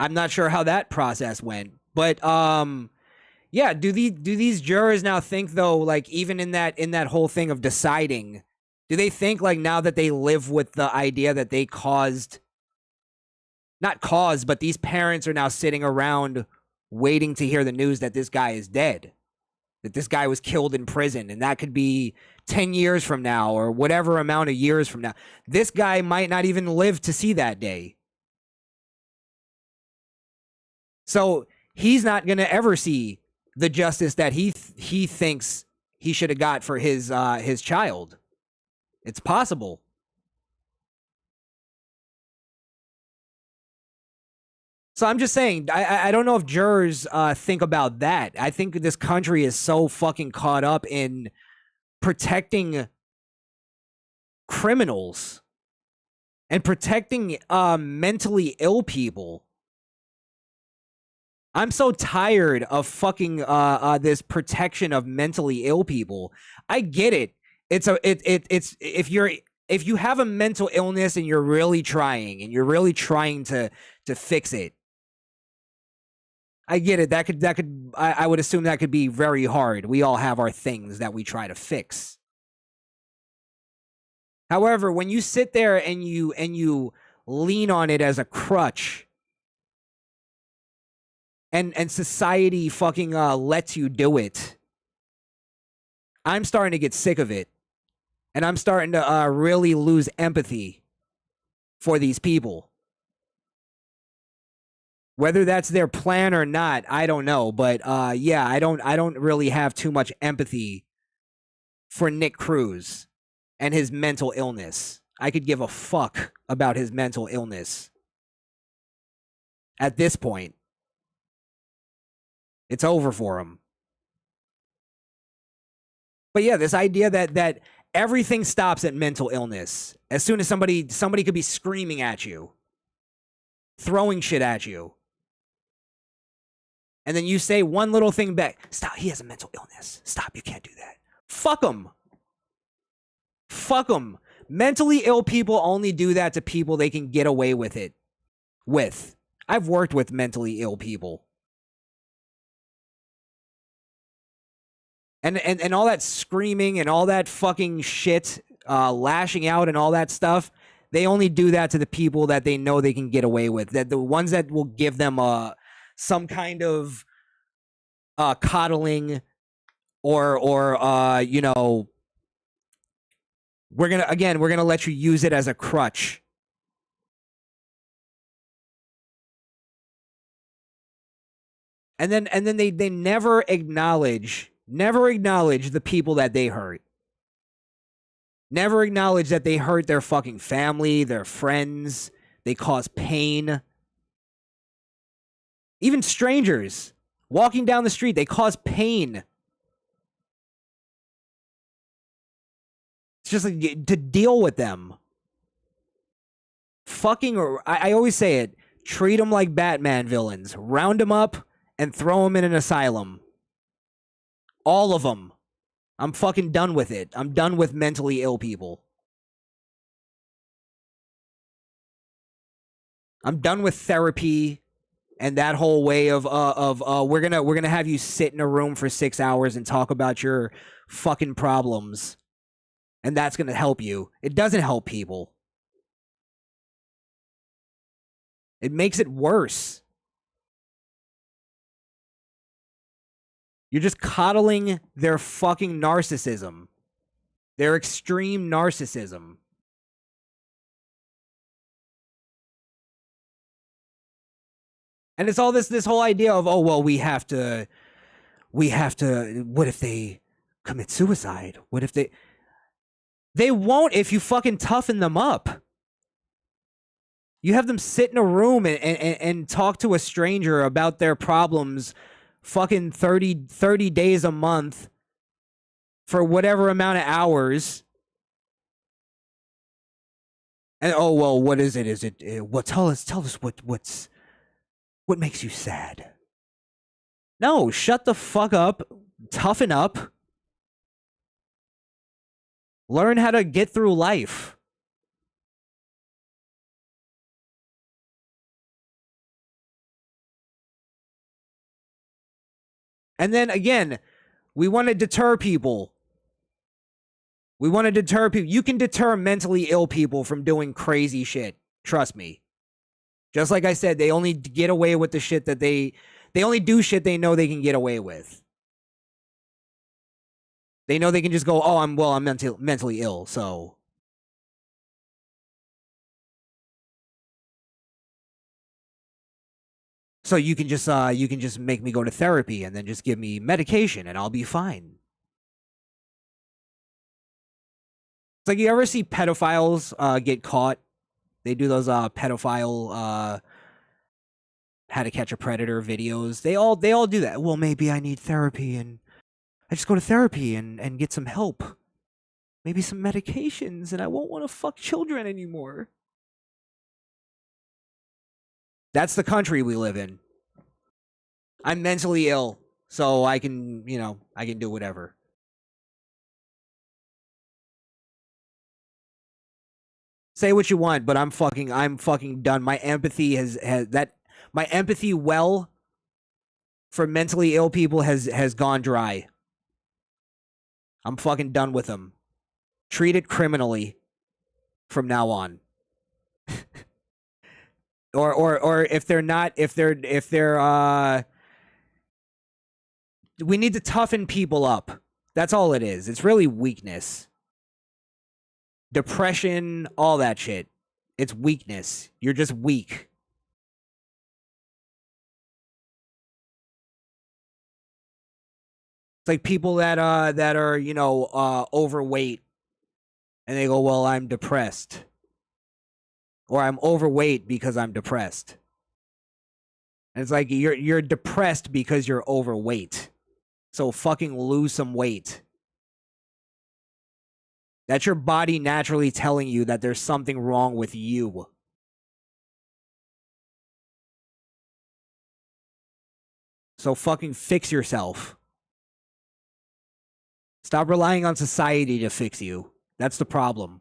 I'm not sure how that process went, but yeah. Do these jurors now think though, like even in that whole thing of deciding, do they think like now that they live with the idea that they caused, not caused, but these parents are now sitting around waiting to hear the news that this guy is dead, that this guy was killed in prison, and that could be 10 years from now or whatever amount of years from now. This guy might not even live to see that day. So he's not going to ever see the justice that he thinks he should have got for his child. It's possible. So I'm just saying, I don't know if jurors think about that. I think this country is so fucking caught up in protecting criminals and protecting mentally ill people. I'm so tired of fucking this protection of mentally ill people. I get it. It's if you have a mental illness and you're really trying to fix it. I get it. I would assume that could be very hard. We all have our things that we try to fix. However, when you sit there and you lean on it as a crutch, and society fucking lets you do it, I'm starting to get sick of it. And I'm starting to really lose empathy for these people. Whether that's their plan or not, I don't know. But yeah, I don't really have too much empathy for Nick Cruz and his mental illness. I could give a fuck about his mental illness at this point. It's over for him. But yeah, this idea that everything stops at mental illness. As soon as somebody could be screaming at you, throwing shit at you, and then you say one little thing back, stop, he has a mental illness. Stop, you can't do that. Fuck them. Fuck them. Mentally ill people only do that to people they can get away with it with. I've worked with mentally ill people. And all that screaming and all that fucking shit, lashing out and all that stuff, they only do that to the people that they know they can get away with. That the ones that will give them some kind of coddling or you know, we're gonna let you use it as a crutch. And then they never acknowledge the people that they hurt. Never acknowledge that they hurt their fucking family, their friends. They cause pain. Even strangers walking down the street, they cause pain. It's just like to deal with them. Fucking, I always say it, treat them like Batman villains. Round them up and throw them in an asylum. All of them. I'm fucking done with it. I'm done with mentally ill people. I'm done with therapy and that whole way of we're gonna have you sit in a room for 6 hours and talk about your fucking problems, and that's gonna help you. It doesn't help people. It makes it worse. You're just coddling their fucking narcissism. Their extreme narcissism. And it's all this whole idea of, oh, well, we have to, what if they commit suicide? What if they won't if you fucking toughen them up. You have them sit in a room and talk to a stranger about their problems fucking 30 days a month for whatever amount of hours. And oh, well, what is it? Is it what? Tell us what makes you sad? No, shut the fuck up. Toughen up. Learn how to get through life. And then again, we want to deter people. We want to deter people. You can deter mentally ill people from doing crazy shit. Trust me. Just like I said, they only get away with the shit that they only do shit they know they can get away with. They know they can just go, oh, I'm mentally ill, so. So you can just make me go to therapy and then just give me medication and I'll be fine. It's like, you ever see pedophiles get caught? They do those pedophile how to catch a predator videos. They all do that. Well, maybe I need therapy and I just go to therapy and get some help. Maybe some medications and I won't want to fuck children anymore. That's the country we live in. I'm mentally ill, so I can do whatever. Say what you want, but I'm fucking done. My empathy my empathy well for mentally ill people has gone dry. I'm fucking done with them. Treat it criminally from now on. or if they're we need to toughen people up. That's all it is. It's really weakness. Depression, all that shit. It's weakness. You're just weak. It's like people that are, overweight and they go, "Well, I'm depressed." Or I'm overweight because I'm depressed. And it's like you're depressed because you're overweight. So fucking lose some weight. That's your body naturally telling you that there's something wrong with you. So fucking fix yourself. Stop relying on society to fix you. That's the problem.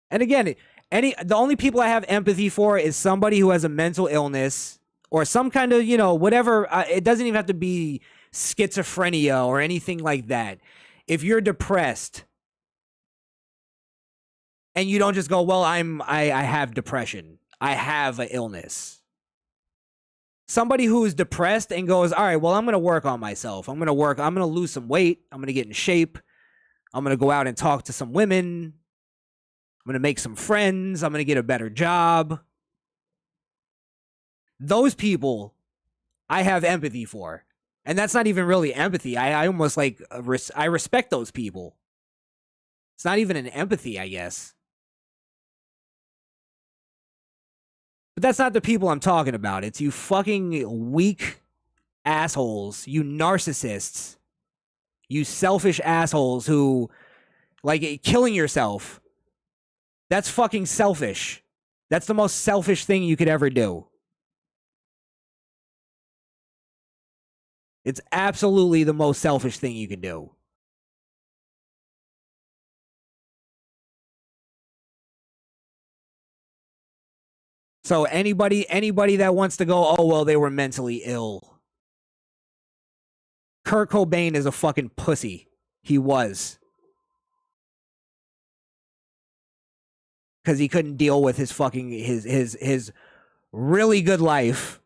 And again, the only people I have empathy for is somebody who has a mental illness or some kind of, whatever. It doesn't even have to be schizophrenia or anything like that. If you're depressed and you don't just go, well, I have depression. I have an illness. Somebody who's depressed and goes, all right, well, I'm going to work on myself. I'm going to lose some weight. I'm going to get in shape. I'm going to go out and talk to some women. I'm going to make some friends. I'm going to get a better job. Those people I have empathy for. And that's not even really empathy. I almost I respect those people. It's not even an empathy, I guess. But that's not the people I'm talking about. It's you fucking weak assholes. You narcissists. You selfish assholes who, killing yourself. That's fucking selfish. That's the most selfish thing you could ever do. It's absolutely the most selfish thing you can do. So anybody that wants to go, oh, well, they were mentally ill. Kurt Cobain is a fucking pussy. He was. Because he couldn't deal with his fucking, his really good life.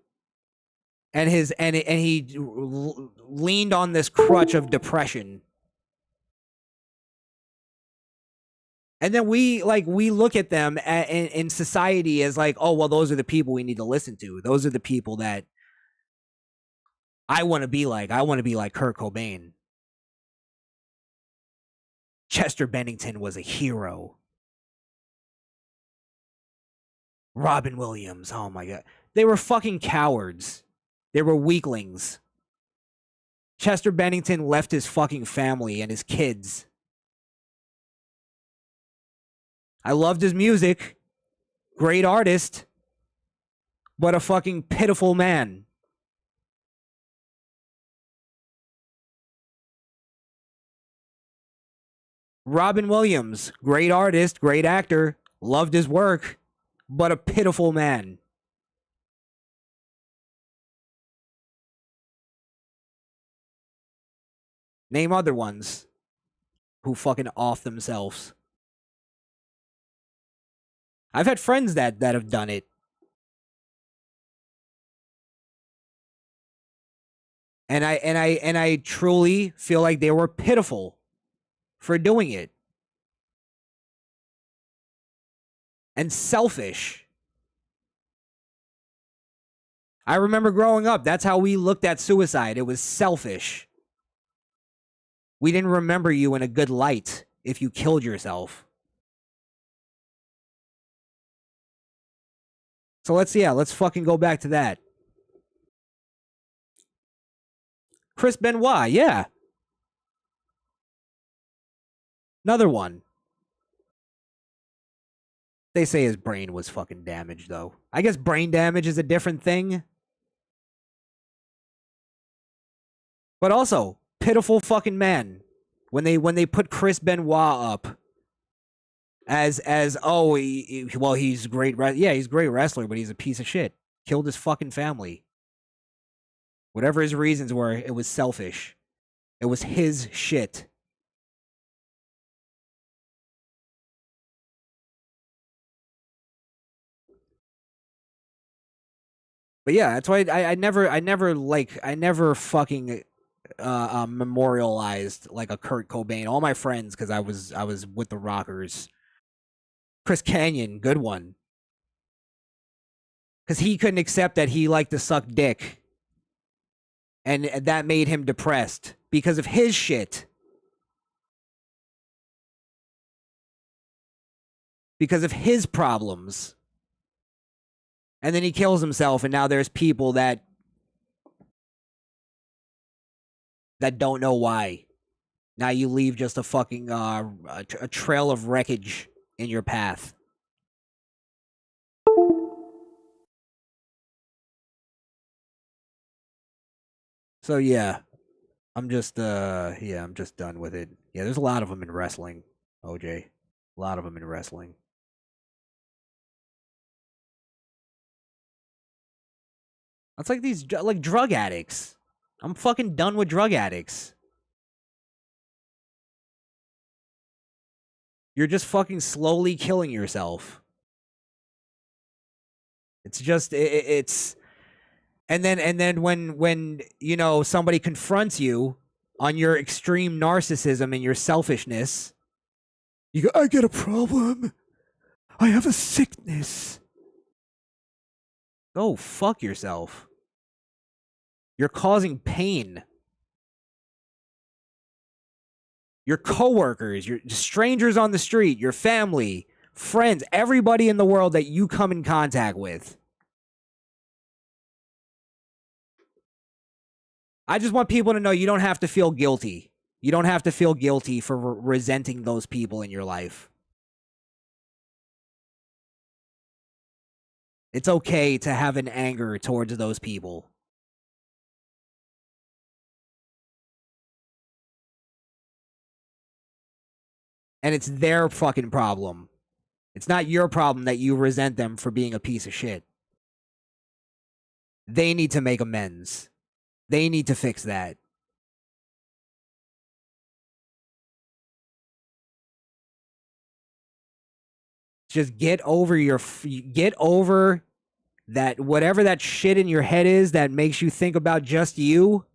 And he leaned on this crutch of depression. And then we look at them in society as like, oh, well, those are the people we need to listen to. Those are the people that I want to be like. I want to be like Kurt Cobain. Chester Bennington was a hero. Robin Williams, oh my God. They were fucking cowards. They were weaklings. Chester Bennington left his fucking family and his kids. I loved his music. Great artist. But a fucking pitiful man. Robin Williams, great artist, great actor. Loved his work. But a pitiful man. Name other ones who fucking off themselves. I've had friends that have done it. And I truly feel like they were pitiful for doing it. And selfish. I remember growing up, that's how we looked at suicide. It was selfish. We didn't remember you in a good light if you killed yourself. So let's fucking go back to that. Chris Benoit, yeah. Another one. They say his brain was fucking damaged, though. I guess brain damage is a different thing. But also, pitiful fucking man. When they put Chris Benoit up as oh he's great he's a great wrestler, but he's a piece of shit. Killed his fucking family. Whatever his reasons were, it was selfish. It was his shit. But yeah, that's why I never fucking memorialized like a Kurt Cobain. All my friends, because I was with the Rockers. Chris Canyon, good one. Because he couldn't accept that he liked to suck dick. And that made him depressed because of his shit. Because of his problems. And then he kills himself, and now there's people that don't know why. Now you leave just a fucking a trail of wreckage in your path. So yeah, I'm just done with it. Yeah, there's a lot of them in wrestling, OJ. A lot of them in wrestling. It's like these like drug addicts. I'm fucking done with drug addicts. You're just fucking slowly killing yourself. It's just it's and then when you know somebody confronts you on your extreme narcissism and your selfishness, you go, I get a problem. I have a sickness. Go fuck yourself. You're causing pain. Your coworkers, your strangers on the street, your family, friends, everybody in the world that you come in contact with. I just want people to know you don't have to feel guilty. You don't have to feel guilty for resenting those people in your life. It's okay to have an anger towards those people. And it's their fucking problem. It's not your problem that you resent them for being a piece of shit. They need to make amends. They need to fix that. Just get over that whatever that shit in your head is that makes you think about just you.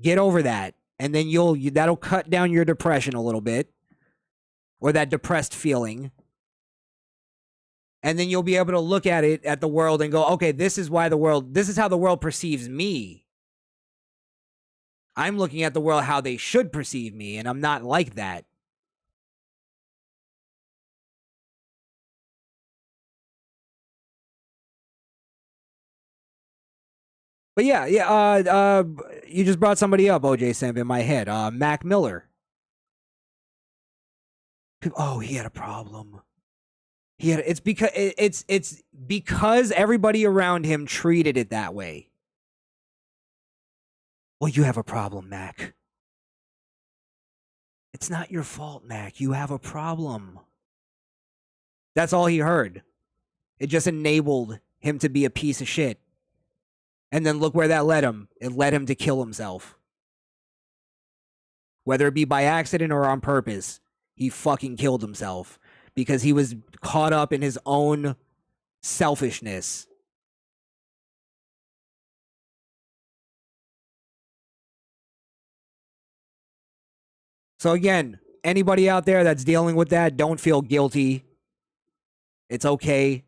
Get over that, and then that'll cut down your depression a little bit, or that depressed feeling. And then you'll be able to look at the world and go, okay, this is how the world perceives me. I'm looking at the world how they should perceive me, and I'm not like that. But yeah, you just brought somebody up, OJ Simp, in my head. Mac Miller. Oh, he had a problem. It's because everybody around him treated it that way. Well, you have a problem, Mac. It's not your fault, Mac. You have a problem. That's all he heard. It just enabled him to be a piece of shit. And then look where that led him. It led him to kill himself. whether it be by accident or on purpose. He fucking killed himself because he was caught up in his own selfishness. So again, anybody out there that's dealing with that, don't feel guilty. It's okay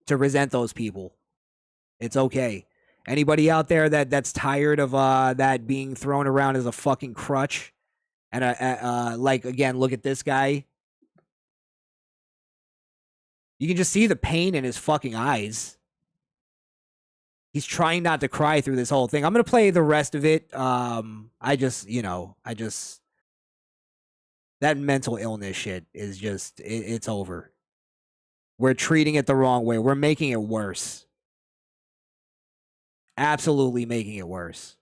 to resent those people. It's okay. Anybody out there that's tired of that being thrown around as a fucking crutch, and like again, look at this guy. You can just see the pain in his fucking eyes. He's trying not to cry through this whole thing. I'm gonna play the rest of it. I just that mental illness shit is just it's over. We're treating it the wrong way. We're making it worse. Absolutely making it worse.